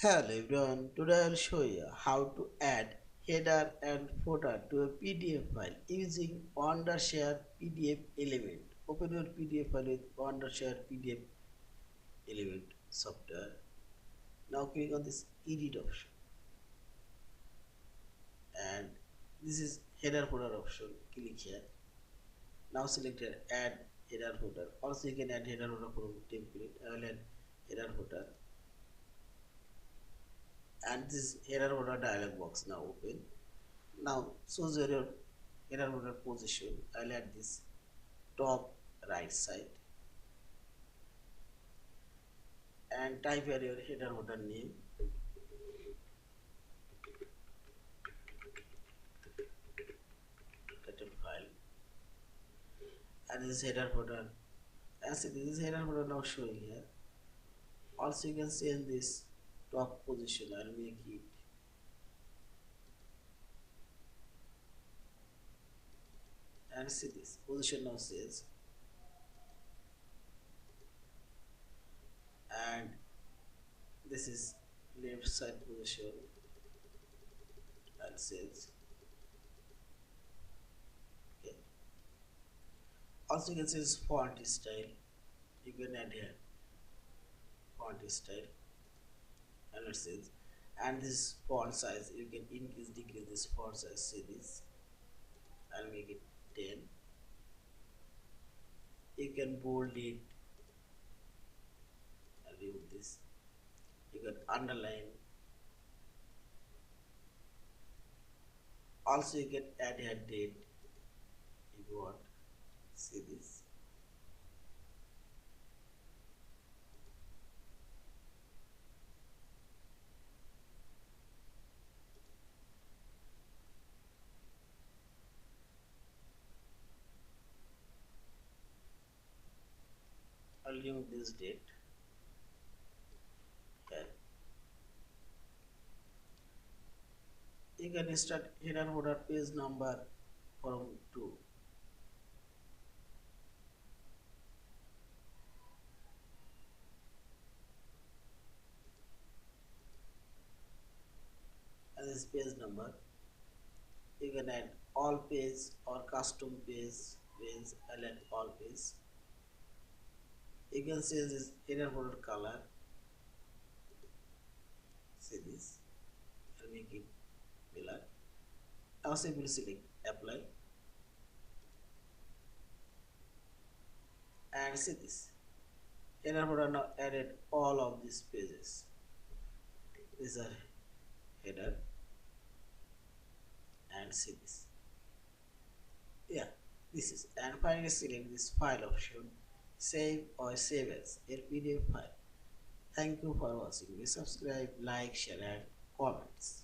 Hello everyone, today I will show you how to add header and footer to a PDF file using Wondershare PDF element. Open your PDF file with Wondershare PDF element software. Now click on this edit option and this is header footer option. Click here. Now select here add header footer. Also you can add header footer from template. I will add header footer and this header footer dialog box now open. Now choose your header footer position. I'll add this top right side and type here your header footer name title file and this header footer. As it is header footer now showing here. Also you can change this top position. I'll make it and see this position now says and this is left side position and says okay. Also you can change font style. You can add here font style and it says and this font size you can increase decrease this font size. See this, I'll make it 10. You can bold it and remove this. You can underline. Also you can add a date if you want. See this. I'll remove this date here. You can start header footer page number from 2. And this page number. You can add all page or custom page. I'll add all page. You can change this header footer color. See this. I'll make it black. Now simply select apply and see this. Header footer now added all of these pages. These are header and see this. Yeah, this is and finally select this file option, save or save as a PDF file. Thank you for watching. Please subscribe, like, share and comments.